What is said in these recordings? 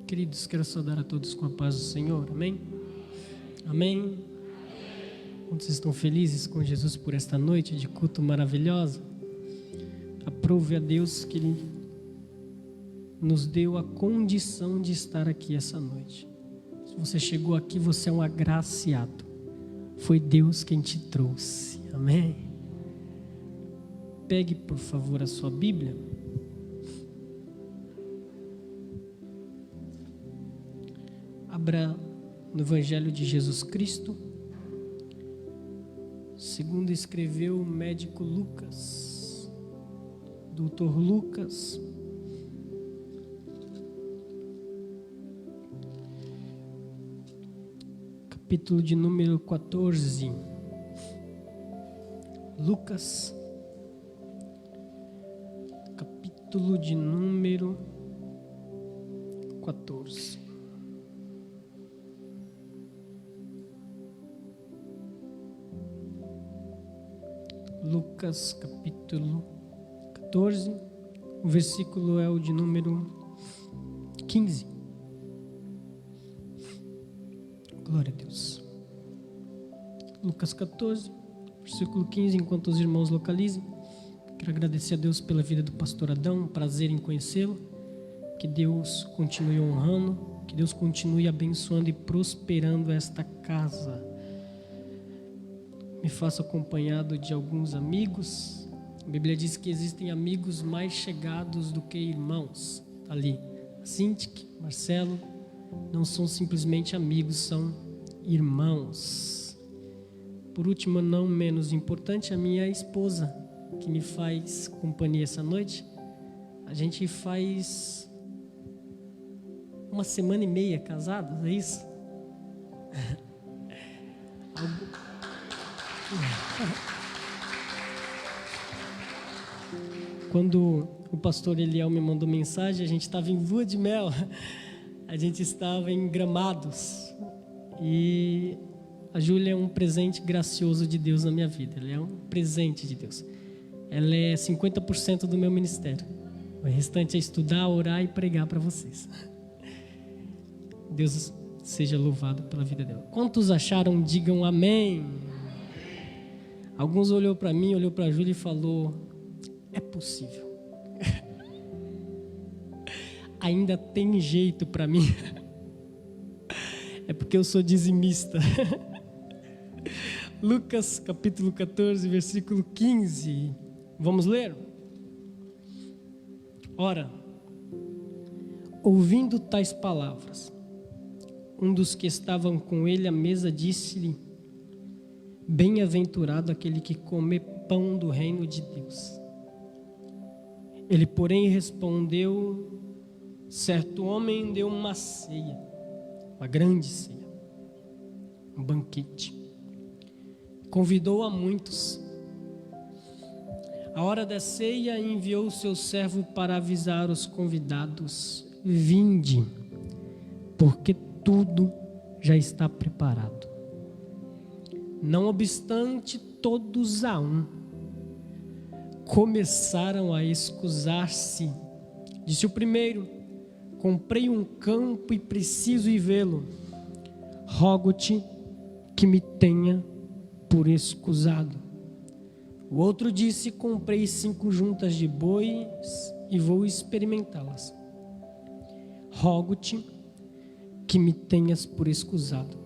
Queridos, quero saudar a todos com a paz do Senhor, amém? Amém? Quantos estão felizes com Jesus por esta noite de culto maravilhosa? Aprove a Deus que Ele nos deu a condição de estar aqui essa noite. Se você chegou aqui, você é um agraciado. Foi Deus quem te trouxe, amém? Pegue, por favor, a sua Bíblia. Abra no Evangelho de Jesus Cristo, segundo escreveu o médico Lucas, doutor Lucas, capítulo de número 14. Lucas, capítulo de número 14. Lucas capítulo 14, o versículo é o de número 15. Glória a Deus. Lucas 14, versículo 15, enquanto os irmãos localizem, quero agradecer a Deus pela vida do pastor Adão, prazer em conhecê-lo, que Deus continue honrando, que Deus continue abençoando e prosperando esta casa. Me faço acompanhado de alguns amigos. A Bíblia diz que existem amigos mais chegados do que irmãos. Tá ali, Cintiq, Marcelo, não são simplesmente amigos, são irmãos. Por último, não menos importante, a minha esposa, que me faz companhia essa noite. A gente faz 1 semana e meia casados, é isso? Quando o pastor Eliel me mandou mensagem, a gente estava em lua de mel, a gente estava em Gramados, e a Júlia é um presente gracioso de Deus na minha vida. Ela é um presente de Deus. Ela é 50% do meu ministério. O restante é estudar, orar e pregar para vocês. Deus seja louvado pela vida dela. Quantos acharam? Digam amém. Alguns olhou para mim, olhou para a Júlia e falou: é possível. Ainda tem jeito para mim. É porque eu sou dizimista. Lucas capítulo 14, versículo 15. Vamos ler? Ora, ouvindo tais palavras, um dos que estavam com ele à mesa disse-lhe: bem-aventurado aquele que come pão do reino de Deus. Ele, porém, respondeu: certo homem deu uma ceia, uma grande ceia, um banquete. Convidou a muitos. À hora da ceia, enviou o seu servo para avisar os convidados: vinde, porque tudo já está preparado. Não obstante, todos a um começaram a escusar-se. Disse o primeiro: comprei um campo e preciso ir vê-lo. Rogo-te que me tenha por escusado. O outro disse: comprei 5 juntas de bois e vou experimentá-las. Rogo-te que me tenhas por escusado.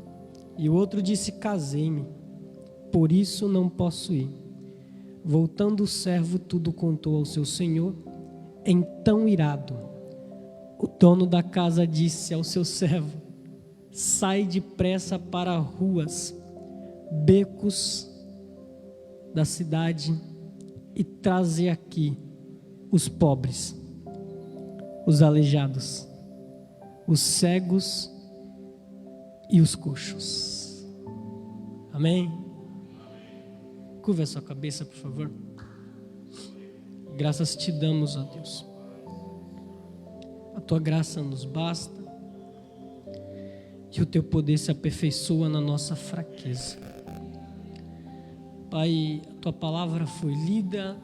E o outro disse: casei-me, por isso não posso ir. Voltando o servo, tudo contou ao seu senhor. Então, irado, o dono da casa disse ao seu servo: sai depressa para ruas, becos da cidade e traze aqui os pobres, os aleijados, os cegos e os coxos. Amém? Curva a sua cabeça, por favor. Graças te damos, ó Deus. A tua graça nos basta e o teu poder se aperfeiçoa na nossa fraqueza. Pai, a tua palavra foi lida,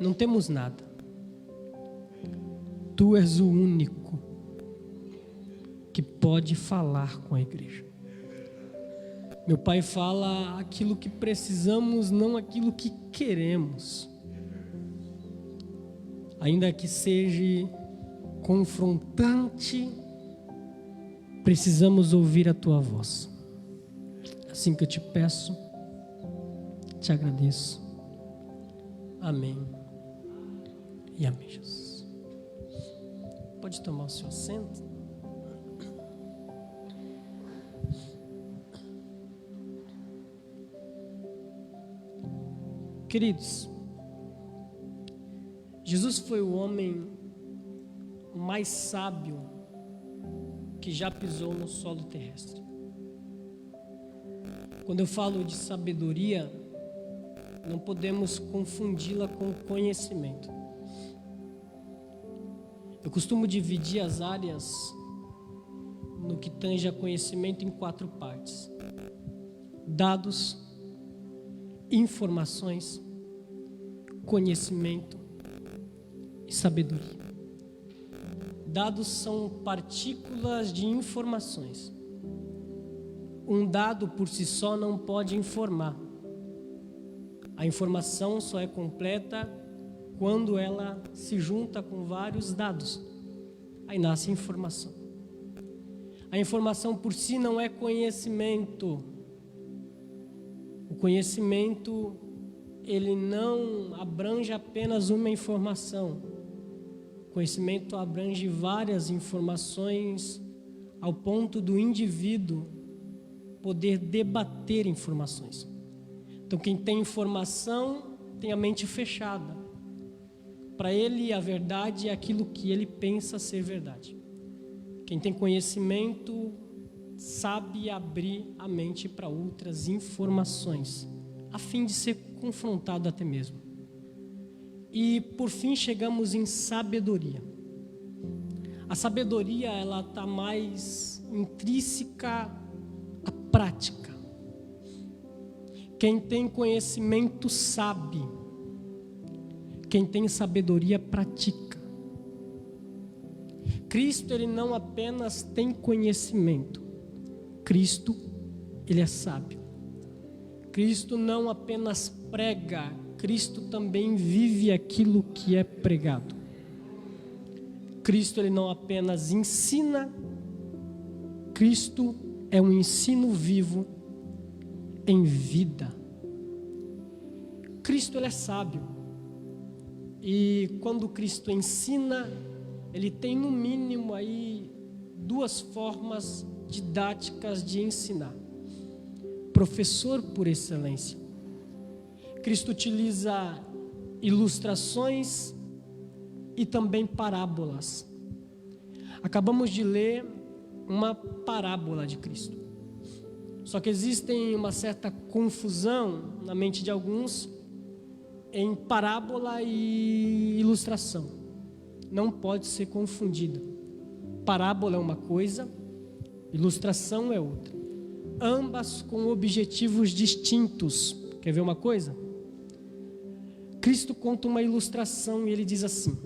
não temos nada. Tu és o único que pode falar com a igreja. Meu Pai fala aquilo que precisamos, não aquilo que queremos. Ainda que seja confrontante, precisamos ouvir a Tua voz. Assim que eu te peço, te agradeço. Amém. E amém, Jesus. Pode tomar o seu assento. Queridos, Jesus foi o homem mais sábio que já pisou no solo terrestre. Quando eu falo de sabedoria, não podemos confundi-la com conhecimento. Eu costumo dividir as áreas no que tange a conhecimento em 4 partes: dados, informações, conhecimento e sabedoria. Dados são partículas de informações. Um dado por si só não pode informar. A informação só é completa quando ela se junta com vários dados. Aí nasce a informação. A informação por si não é conhecimento. O conhecimento, ele não abrange apenas uma informação. O conhecimento abrange várias informações ao ponto do indivíduo poder debater informações. Então, quem tem informação tem a mente fechada. Para ele, a verdade é aquilo que ele pensa ser verdade. Quem tem conhecimento sabe abrir a mente para outras informações, a fim de ser confrontado até mesmo. E, por fim, chegamos em sabedoria. A sabedoria, ela está mais intrínseca à prática. Quem tem conhecimento sabe. Quem tem sabedoria pratica. Cristo, ele não apenas tem conhecimento. Cristo, ele é sábio. Cristo não apenas prega, Cristo também vive aquilo que é pregado. Cristo, ele não apenas ensina, Cristo é um ensino vivo em vida. Cristo, ele é sábio. E quando Cristo ensina, ele tem no mínimo aí 2 formas didáticas de ensinar. Professor por excelência. Cristo utiliza ilustrações e também parábolas. Acabamos de ler uma parábola de Cristo. Só que existe uma certa confusão na mente de alguns em parábola e ilustração. Não pode ser confundida. Parábola é uma coisa, ilustração é outra. Ambas com objetivos distintos. Quer ver uma coisa? Cristo conta uma ilustração e ele diz assim: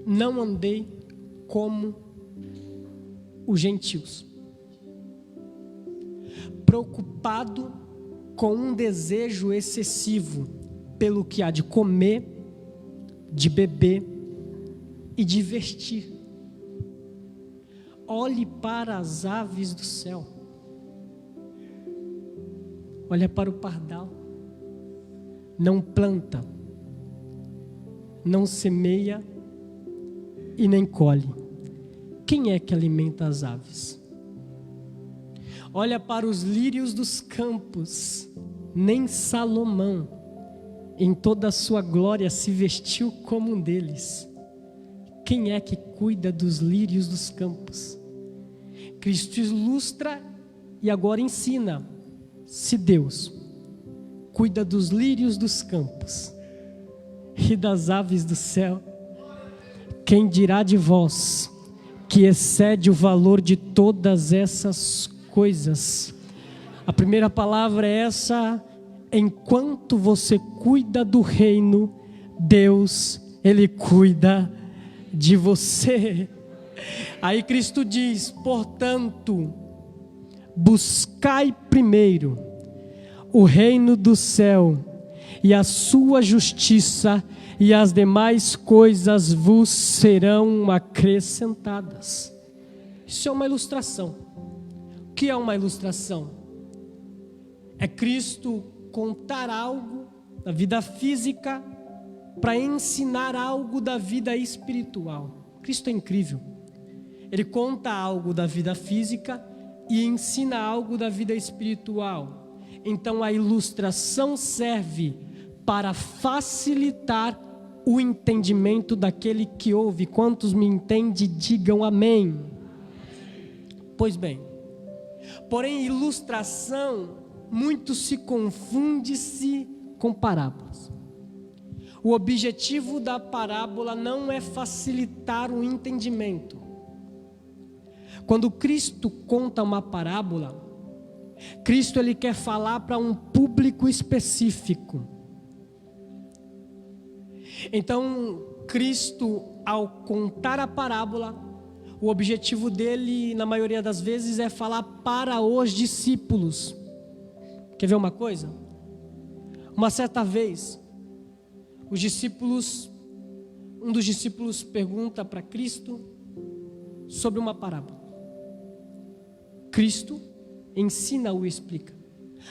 não andei como os gentios, preocupado com um desejo excessivo pelo que há de comer, de beber e de vestir. Olhe para as aves do céu. Olha para o pardal. Não planta, não semeia e nem colhe. Quem é que alimenta as aves? Olha para os lírios dos campos. Nem Salomão, em toda a sua glória, se vestiu como um deles. Quem é que cuida dos lírios dos campos? Cristo ilustra e agora ensina. Se Deus cuida dos lírios dos campos e das aves do céu, quem dirá de vós, que excede o valor de todas essas coisas? A primeira palavra é essa: enquanto você cuida do reino, Deus, ele cuida de você. Aí Cristo diz: portanto, buscai primeiro o reino do céu e a sua justiça, e as demais coisas vos serão acrescentadas. Isso é uma ilustração. O que é uma ilustração? É Cristo contar algo da vida física para ensinar algo da vida espiritual. Cristo é incrível. Ele conta algo da vida física e ensina algo da vida espiritual. Então a ilustração serve para facilitar o entendimento daquele que ouve. Quantos me entendem, digam amém. Pois bem, porém ilustração muito se confunde-se com parábolas. O objetivo da parábola não é facilitar o entendimento. Quando Cristo conta uma parábola, Cristo ele quer falar para um público específico. Então, Cristo, ao contar a parábola, o objetivo dele, na maioria das vezes, é falar para os discípulos. Quer ver uma coisa? Uma certa vez, um dos discípulos pergunta para Cristo sobre uma parábola. Cristo ensina ou explica.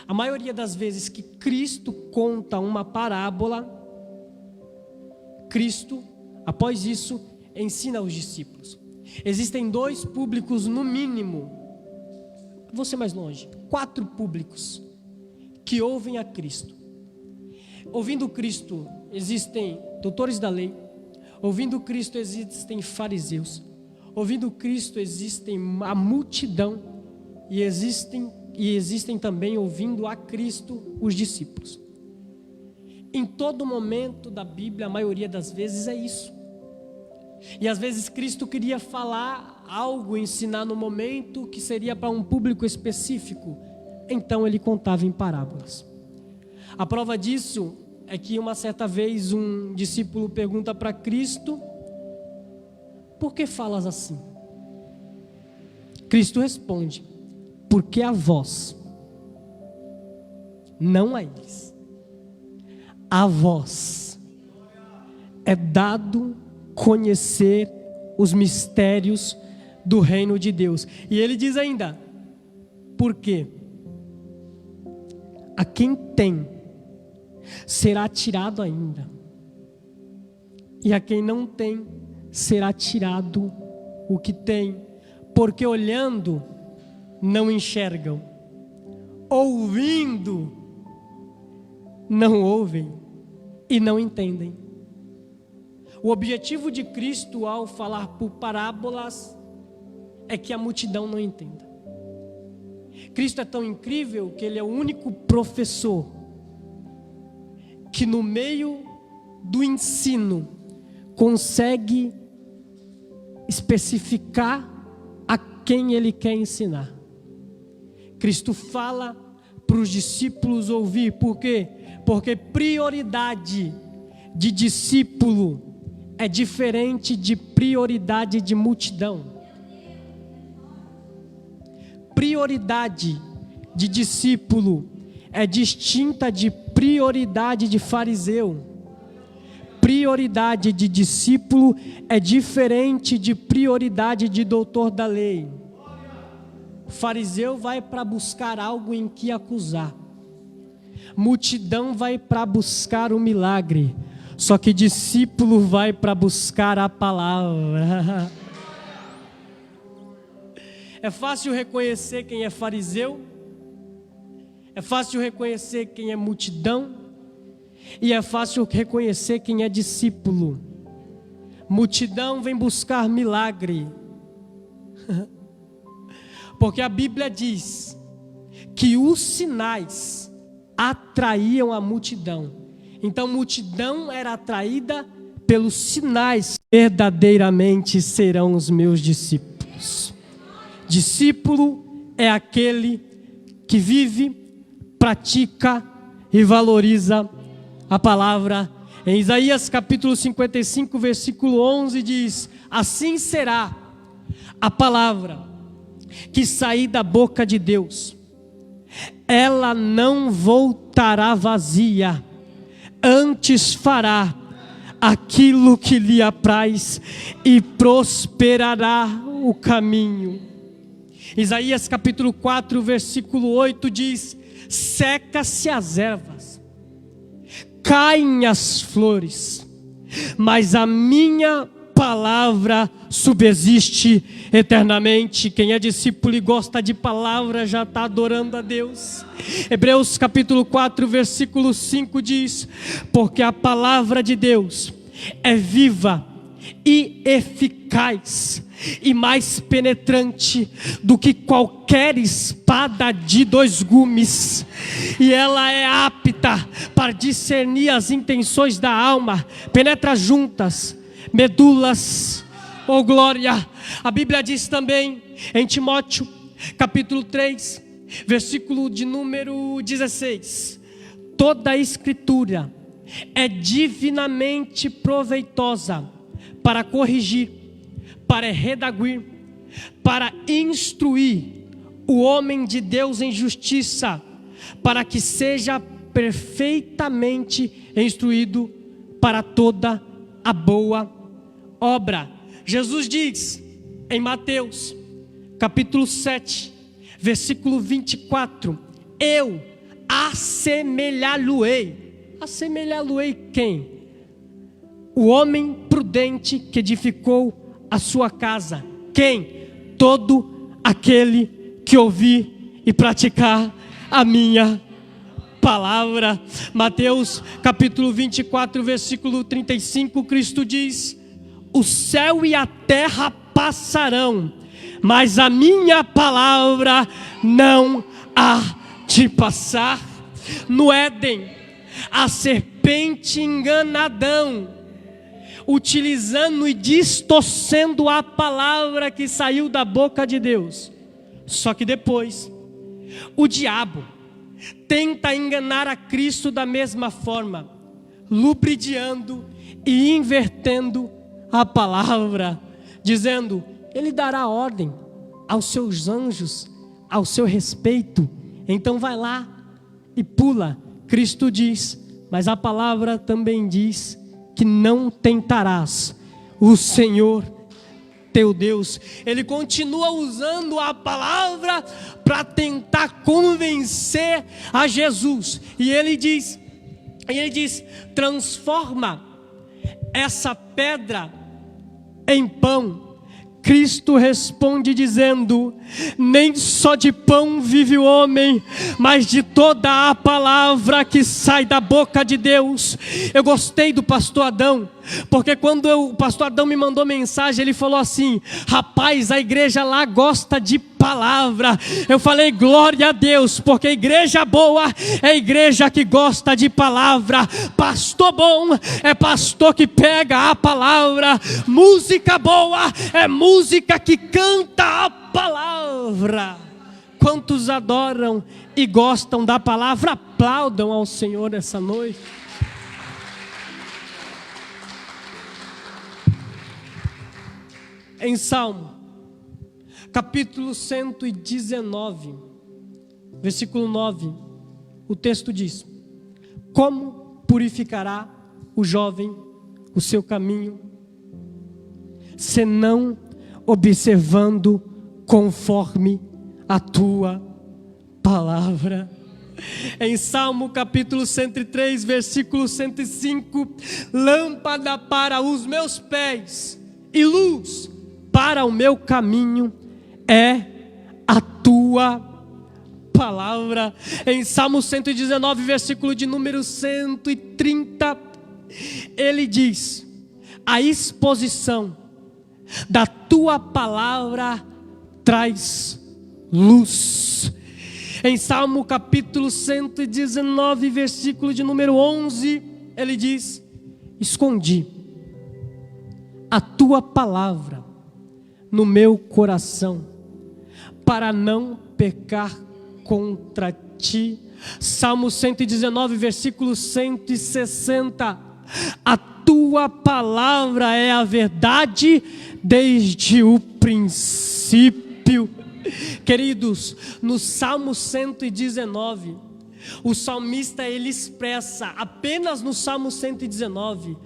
A maioria das vezes que Cristo conta uma parábola, Cristo, após isso, ensina aos discípulos. Existem 2 públicos no mínimo, vou ser mais longe, 4 públicos que ouvem a Cristo. Ouvindo Cristo existem doutores da lei, ouvindo Cristo existem fariseus, ouvindo Cristo existem a multidão e existem também ouvindo a Cristo os discípulos. Em todo momento da Bíblia, a maioria das vezes é isso. E às vezes Cristo queria falar algo, ensinar no momento que seria para um público específico. Então ele contava em parábolas. A prova disso é que uma certa vez um discípulo pergunta para Cristo: por que falas assim? Cristo responde: porque a vós, não a eles, a vós é dado conhecer os mistérios do reino de Deus. E ele diz ainda: por quê? A quem tem será tirado ainda, e a quem não tem será tirado o que tem, porque olhando não enxergam, ouvindo não ouvem e não entendem. O objetivo de Cristo ao falar por parábolas é que a multidão não entenda. Cristo é tão incrível que ele é o único professor que no meio do ensino consegue especificar a quem ele quer ensinar. Cristo fala para os discípulos ouvir. Por quê? Porque prioridade de discípulo é diferente de prioridade de multidão. Prioridade de discípulo é distinta de prioridade de fariseu. Prioridade de discípulo é diferente de prioridade de doutor da lei. O fariseu vai para buscar algo em que acusar. Multidão vai para buscar o milagre. Só que discípulo vai para buscar a palavra. É fácil reconhecer quem é fariseu. É fácil reconhecer quem é multidão. E é fácil reconhecer quem é discípulo. Multidão vem buscar milagre. Porque a Bíblia diz que os sinais atraíam a multidão. Então multidão era atraída pelos sinais. Verdadeiramente serão os meus discípulos. Discípulo é aquele que vive, pratica e valoriza a palavra. Em Isaías capítulo 55, versículo 11 diz: assim será a palavra que sair da boca de Deus, ela não voltará vazia, antes fará aquilo que lhe apraz e prosperará o caminho. Isaías capítulo 4, versículo 8 diz: seca-se as ervas, caem as flores, mas a minha palavra subsiste eternamente. Quem é discípulo e gosta de palavra já está adorando a Deus. Hebreus capítulo 4, versículo 5 diz: porque a palavra de Deus é viva e eficaz e mais penetrante do que qualquer espada de dois gumes, e ela é apta para discernir as intenções da alma, penetra juntas, medulas, oh glória. A Bíblia diz também em Timóteo capítulo 3, versículo de número 16: toda a escritura é divinamente proveitosa para corrigir, para redaguir, para instruir o homem de Deus em justiça, para que seja perfeitamente instruído para toda a boa obra. Jesus diz em Mateus capítulo 7, versículo 24: eu assemelhá-lo-ei. Assemelhá-lo-ei quem? O homem prudente que edificou a sua casa. Quem? Todo aquele que ouvir e praticar a minha palavra. Mateus capítulo 24, versículo 35, Cristo diz: o céu e a terra passarão, mas a minha palavra não há de passar. No Éden, a serpente engana Adão, utilizando e distorcendo a palavra que saiu da boca de Deus. Só que depois, o diabo tenta enganar a Cristo da mesma forma, lubridiando e invertendo a palavra, dizendo: ele dará ordem aos seus anjos ao seu respeito, então vai lá e pula. Cristo diz, mas a palavra também diz que não tentarás o Senhor teu Deus. Ele continua usando a palavra para tentar convencer a Jesus. E ele diz, transforma essa pedra em pão. Cristo responde dizendo: nem só de pão vive o homem, mas de toda a palavra que sai da boca de Deus. Eu gostei do pastor Adão, porque quando o pastor Adão me mandou mensagem, ele falou assim: rapaz, a igreja lá gosta de palavra. Eu falei: glória a Deus, porque a igreja boa é a igreja que gosta de palavra. Pastor bom é pastor que pega a palavra. Música boa é música que canta a palavra. Quantos adoram e gostam da palavra, aplaudam ao Senhor essa noite. Em Salmo capítulo 119, versículo 9, o texto diz: como purificará o jovem o seu caminho, senão observando conforme a tua palavra. Em Salmo capítulo 103, versículo 105: lâmpada para os meus pés e luz para o meu caminho é a tua palavra. Em Salmo 119, versículo de número 130, ele diz: a exposição da tua palavra traz luz. Em Salmo capítulo 119, versículo de número 11, ele diz: escondi a tua palavra no meu coração, para não pecar contra ti. Salmo 119, versículo 160: a tua palavra é a verdade desde o princípio. Queridos, no Salmo 119, o salmista ele expressa, apenas no Salmo 119,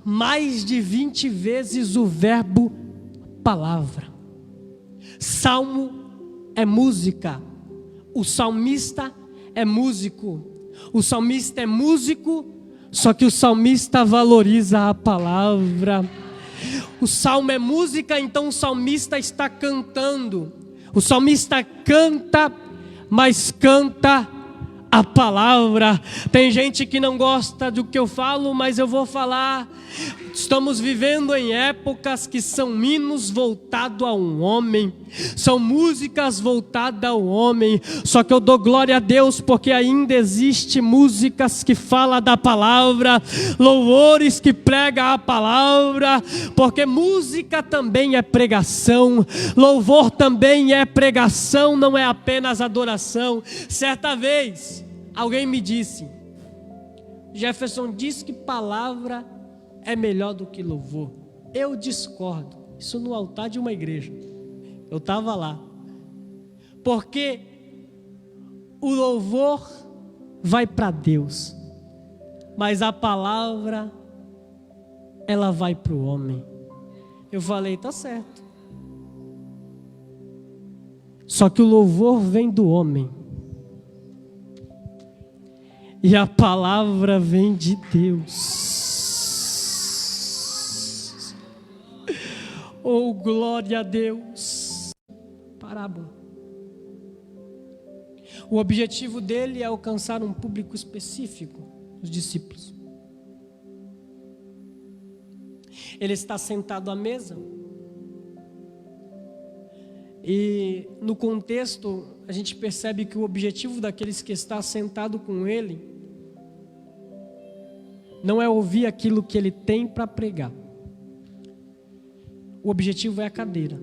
mais de 20 vezes o verbo palavra. Salmo é música, o salmista é músico. O salmista é músico, só que o salmista valoriza a palavra. O salmo é música, então o salmista está cantando. O salmista canta, mas canta a palavra. Tem gente que não gosta do que eu falo, mas eu vou falar. Estamos vivendo em épocas que são hinos voltados a um homem, são músicas voltadas ao homem. Só que eu dou glória a Deus porque ainda existe músicas que falam da palavra, louvores que pregam a palavra, porque música também é pregação, louvor também é pregação, não é apenas adoração. Certa vez alguém me disse: Jefferson diz que palavra é melhor do que louvor. Eu discordo. Isso no altar de uma igreja. Eu estava lá. Porque o louvor vai para Deus, mas a palavra, ela vai para o homem. Eu falei, tá certo. Só que o louvor vem do homem e a palavra vem de Deus. Oh, glória a Deus. Parábola. O objetivo dele é alcançar um público específico, os discípulos. Ele está sentado à mesa. E no contexto, a gente percebe que o objetivo daqueles que estão sentados com ele não é ouvir aquilo que ele tem para pregar. O objetivo é a cadeira.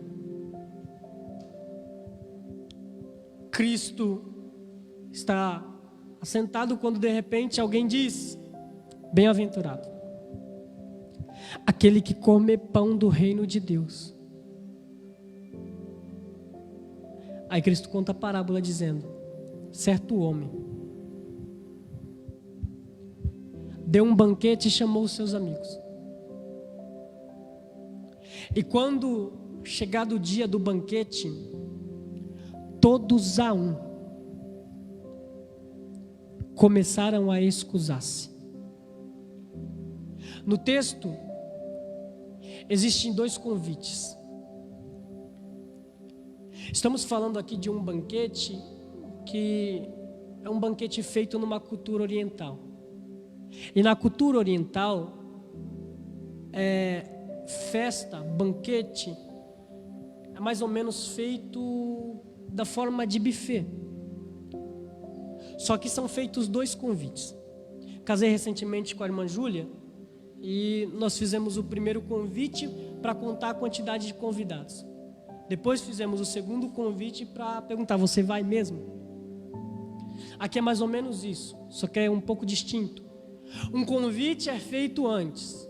Cristo está assentado quando de repente alguém diz: bem-aventurado aquele que come pão do reino de Deus. Aí Cristo conta a parábola dizendo: certo homem deu um banquete e chamou os seus amigos. E quando chegado o dia do banquete, todos a um começaram a excusar-se. No texto, existem 2 convites. Estamos falando aqui de um banquete que é um banquete feito numa cultura oriental. E na cultura oriental, festa, banquete, é mais ou menos feito da forma de buffet. Só que são feitos 2 convites. Casei recentemente com a irmã Júlia e nós fizemos o primeiro convite para contar a quantidade de convidados. Depois fizemos o segundo convite para perguntar: você vai mesmo? Aqui é mais ou menos isso, só que é um pouco distinto. Um convite é feito antes.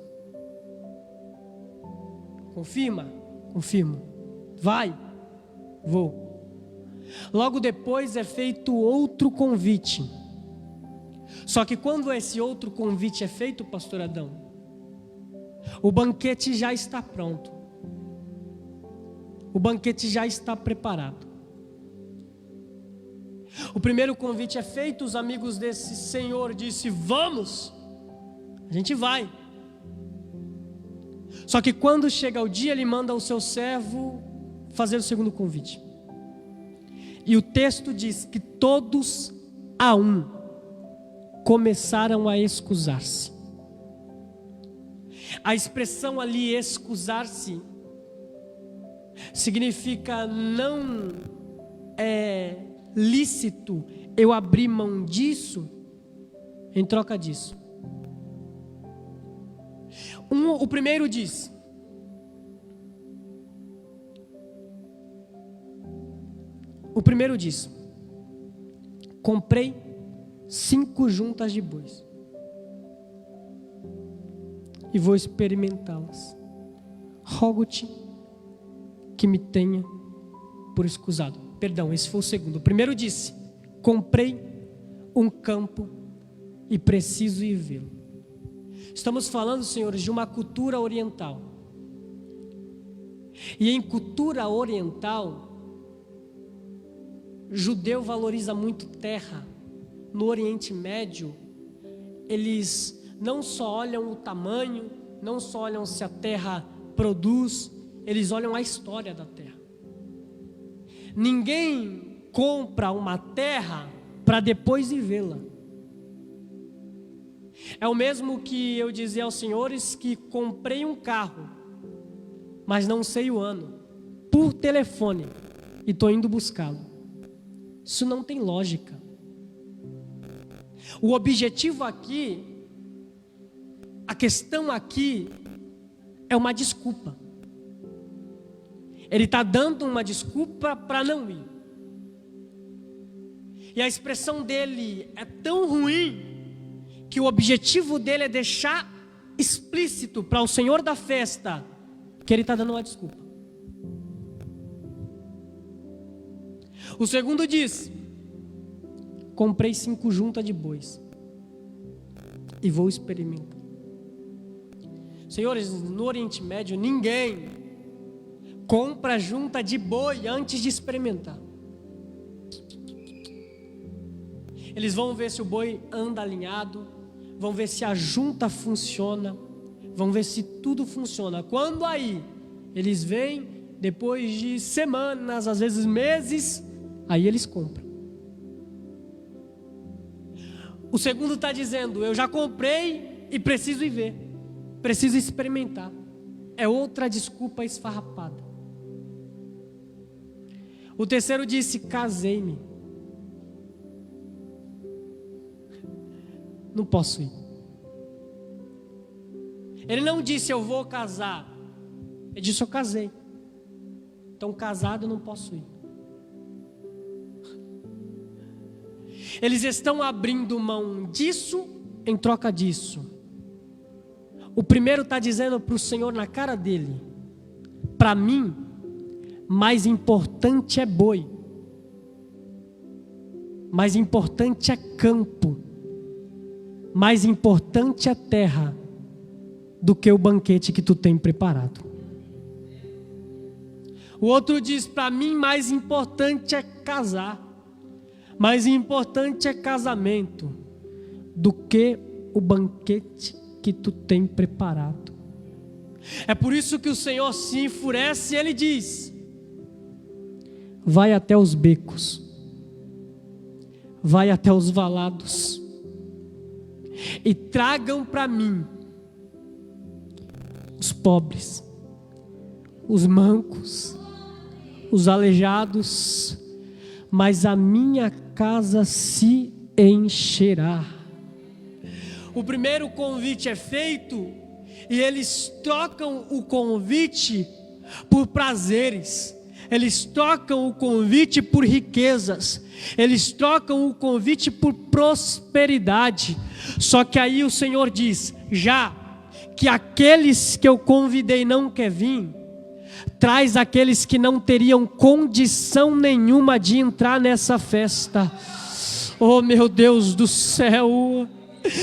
Confirma? Confirmo. Vai? Vou. Logo depois é feito outro convite. Só que quando esse outro convite é feito, pastor Adão, o banquete já está pronto. O banquete já está preparado. O primeiro convite é feito, os amigos desse senhor disse: vamos, a gente vai. Só que quando chega o dia, ele manda o seu servo fazer o segundo convite. E o texto diz que todos a um começaram a excusar-se. A expressão ali, excusar-se, significa não é lícito eu abrir mão disso em troca disso. O primeiro diz: comprei 5 juntas de bois e vou experimentá-las. Rogo-te que me tenha por escusado. Perdão, esse foi o segundo. O primeiro disse: comprei um campo e preciso ir vê-lo. Estamos falando, senhores, de uma cultura oriental. E em cultura oriental, judeu valoriza muito terra. No Oriente Médio, eles não só olham o tamanho, não só olham se a terra produz, eles olham a história da terra. Ninguém compra uma terra para depois ir vê-la. É o mesmo que eu dizer aos senhores que comprei um carro, mas não sei o ano, por telefone, e estou indo buscá-lo. Isso não tem lógica. O objetivo aqui, a questão aqui, é uma desculpa. Ele está dando uma desculpa para não ir. E a expressão dele é tão ruim, que o objetivo dele é deixar explícito para o Senhor da festa, que ele está dando uma desculpa. O segundo diz: comprei 5 juntas de bois e vou experimentar. Senhores, no Oriente Médio, ninguém compra junta de boi antes de experimentar. Eles vão ver se o boi anda alinhado, vão ver se a junta funciona, vão ver se tudo funciona. Quando aí eles vêm, depois de semanas, às vezes meses, aí eles compram. O segundo está dizendo: eu já comprei e preciso ir ver, preciso experimentar. É outra desculpa esfarrapada. O terceiro disse: casei-me, não posso ir. Ele não disse eu vou casar, ele disse eu casei, então casado eu não posso ir. Eles estão abrindo mão disso em troca disso. O primeiro está dizendo para o Senhor na cara dele: para mim, mais importante é boi, mais importante é campo, mais importante é terra do que o banquete que tu tem preparado. O outro diz: para mim mais importante é casar, mais importante é casamento do que o banquete que tu tem preparado. É por isso que o Senhor se enfurece e Ele diz: vai até os becos, vai até os valados e tragam para mim os pobres, os mancos, os aleijados, mas a minha casa se encherá. O primeiro convite é feito e eles trocam o convite por prazeres, eles trocam o convite por riquezas, eles trocam o convite por prosperidade. Só que aí o Senhor diz: já que aqueles que eu convidei não quer vir, traz aqueles que não teriam condição nenhuma de entrar nessa festa. Oh meu Deus do céu!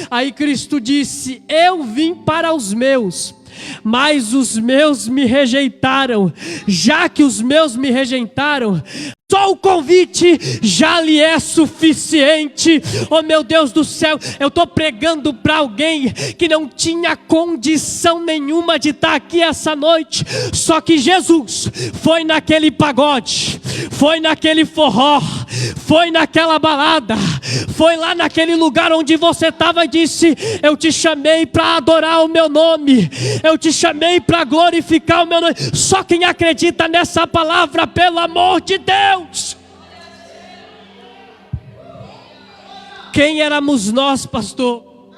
Aí Cristo disse: eu vim para os meus, mas os meus me rejeitaram. Já que os meus me rejeitaram, só o convite já lhe é suficiente. Oh meu Deus do céu, eu estou pregando para alguém que não tinha condição nenhuma de estar aqui essa noite. Só que Jesus foi naquele pagode, foi naquele forró, foi naquela balada, foi lá naquele lugar onde você estava e disse: eu te chamei para adorar o meu nome, eu te chamei para glorificar o meu nome. Só quem acredita nessa palavra, pelo amor de Deus. Quem éramos nós, pastor?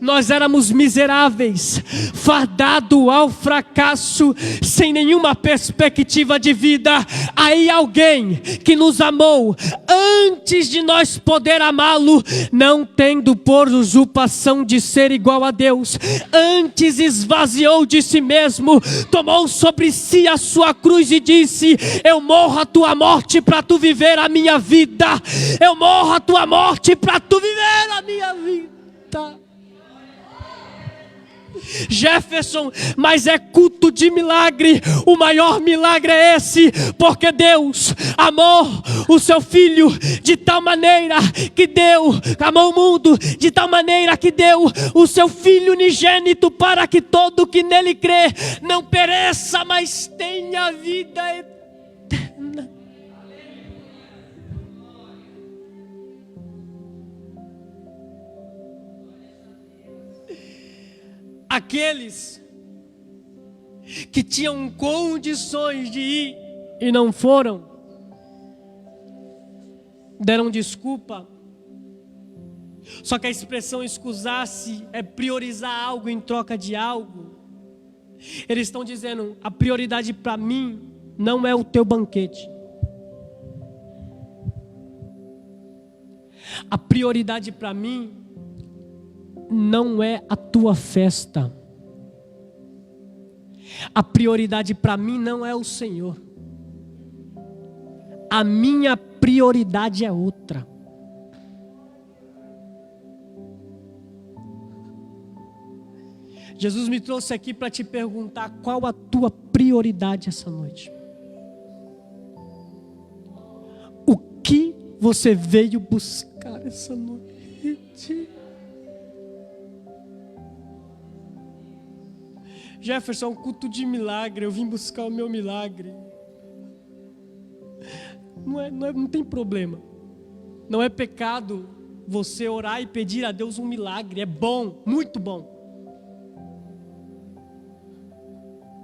Nós éramos miseráveis, fadados ao fracasso, sem nenhuma perspectiva de vida. Aí alguém que nos amou antes de nós poder amá-lo, não tendo por usurpação de ser igual a Deus, antes esvaziou de si mesmo, tomou sobre si a sua cruz e disse: eu morro a tua morte para tu viver a minha vida. Eu morro a tua morte para tu viver a minha vida. Jefferson, mas é culto de milagre. O maior milagre é esse, porque Deus amou o seu Filho de tal maneira que deu, amou o mundo de tal maneira que deu o seu Filho unigênito, para que todo que nele crê não pereça, mas tenha vida eterna. Aqueles que tinham condições de ir e não foram, deram desculpa. Só que a expressão escusar-se é priorizar algo em troca de algo. Eles estão dizendo: a prioridade para mim não é o teu banquete. A prioridade para mim não é a tua festa. A prioridade para mim não é o Senhor. A minha prioridade é outra. Jesus me trouxe aqui para te perguntar: qual a tua prioridade essa noite? O que você veio buscar essa noite? Jefferson, um culto de milagre, eu vim buscar o meu milagre. Não tem problema. Não é pecado você orar e pedir a Deus um milagre. É bom, muito bom.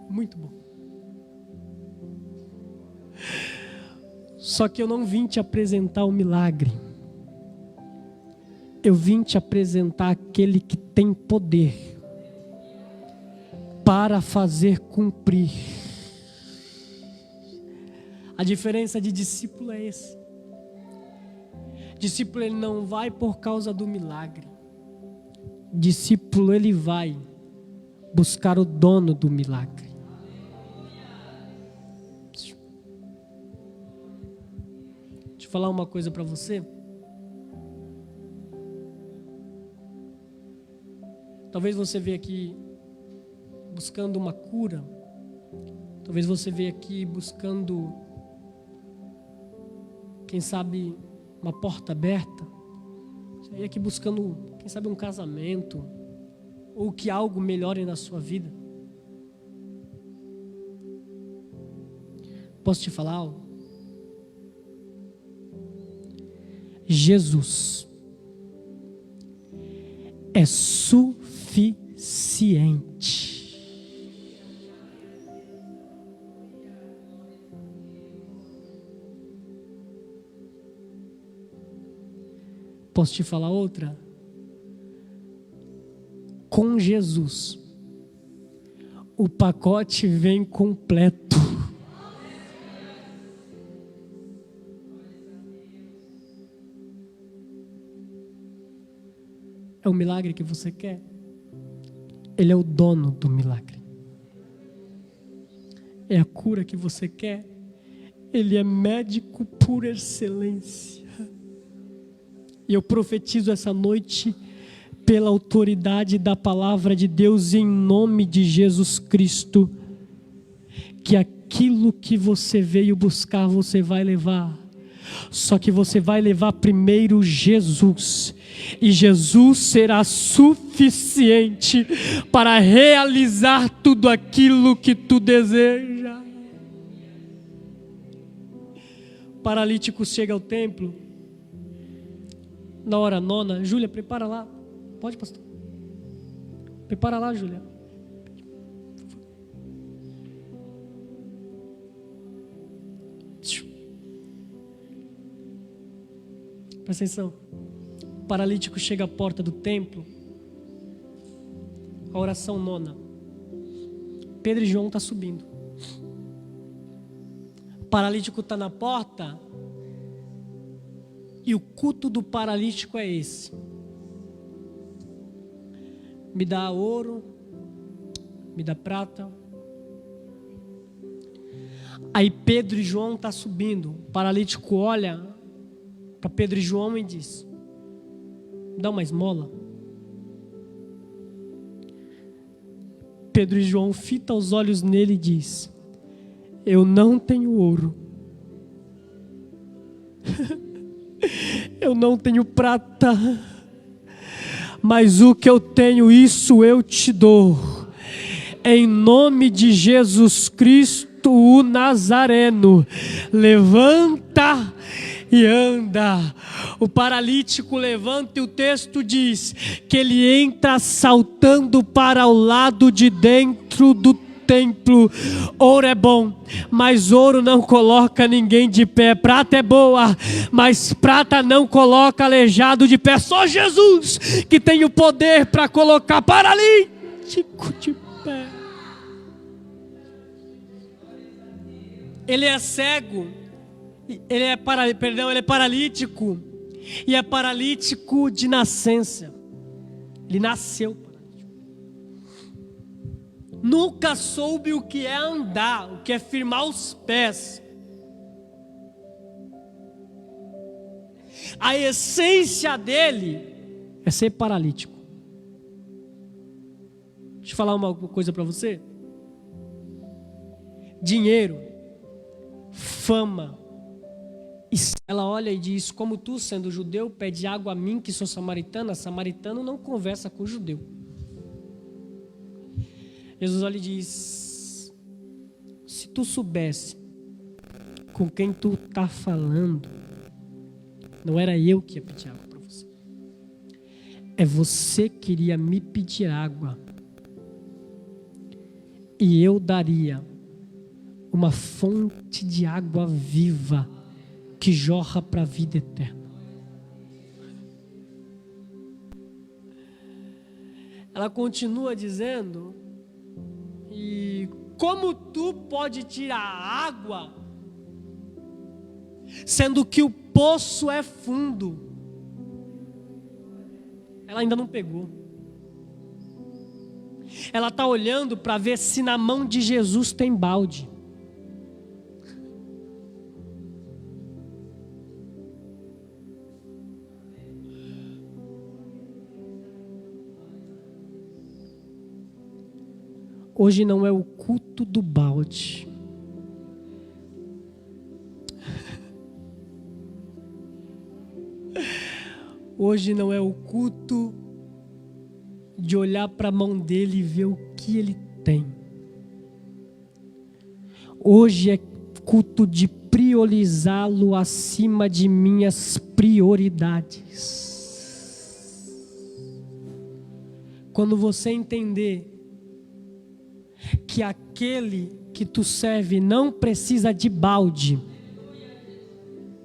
Muito bom. Só que eu não vim te apresentar o milagre. Eu vim te apresentar aquele que tem poder para fazer cumprir. A diferença de discípulo é esse. Discípulo, ele não vai por causa do milagre. Discípulo, ele vai buscar o dono do milagre. Deixa eu falar uma coisa para você. Talvez você veja aqui buscando uma cura. Talvez você veja aqui buscando, quem sabe, uma porta aberta. Você veja aqui buscando, quem sabe, um casamento, ou que algo melhore na sua vida. Posso te falar algo? Jesus é suficiente. Posso te falar outra? Com Jesus, o pacote vem completo. É o milagre que você quer? Ele é o dono do milagre. É a cura que você quer? Ele é médico por excelência. E eu profetizo essa noite, pela autoridade da palavra de Deus, em nome de Jesus Cristo, que aquilo que você veio buscar, você vai levar. Só que você vai levar primeiro Jesus, e Jesus será suficiente para realizar tudo aquilo que tu deseja. Paralítico chega ao templo na hora nona. Júlia, prepara lá. Pode, pastor? Prepara lá, Júlia. Presta atenção. O paralítico chega à porta do templo A oração nona. Pedro e João estão subindo. O paralítico está na porta. E o culto do paralítico é esse: me dá ouro, me dá prata. Aí Pedro e João estão subindo. O paralítico olha para Pedro e João e diz: me dá uma esmola. Pedro e João fitam os olhos nele e diz: eu não tenho ouro. Eu não tenho prata, mas o que eu tenho, isso eu te dou. Em nome de Jesus Cristo, o Nazareno, levanta e anda. O paralítico levanta e o texto diz que ele entra saltando para o lado de dentro do templo. Ouro é bom, mas ouro não coloca ninguém de pé. Prata é boa, mas prata não coloca aleijado de pé. Só Jesus que tem o poder para colocar paralítico de pé. Ele é cego, ele é paralítico, e é paralítico de nascença. Ele nasceu paralítico. Nunca soube o que é andar, o que é firmar os pés. A essência dele é ser paralítico. Deixa eu falar uma coisa para você. Dinheiro, fama. E ela olha e diz: como tu, sendo judeu, pede água a mim que sou samaritana. Samaritano não conversa com judeu. Jesus olha e diz: se tu soubesse com quem tu está falando, não era eu que ia pedir água para você. É você que iria me pedir água. E eu daria uma fonte de água viva que jorra para a vida eterna. Ela continua dizendo: e como tu pode tirar água, sendo que o poço é fundo? Ela ainda não pegou. Ela está olhando para ver se na mão de Jesus tem balde. Hoje não é o culto do balde. Hoje não é o culto de olhar para a mão dele e ver o que ele tem. Hoje é culto de priorizá-lo acima de minhas prioridades. Quando você entender que aquele que tu serve não precisa de balde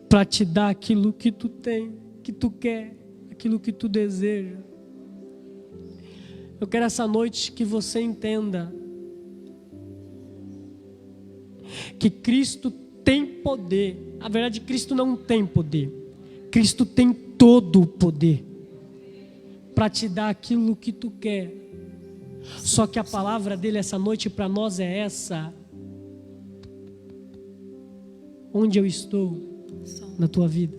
para te dar aquilo que tu tem, que tu quer, aquilo que tu deseja. Eu quero essa noite que você entenda que Cristo tem poder. Na verdade, Cristo não tem poder. Cristo tem todo o poder para te dar aquilo que tu quer. Só que a palavra dele essa noite para nós é essa: onde eu estou na tua vida?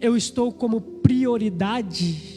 Eu estou como prioridade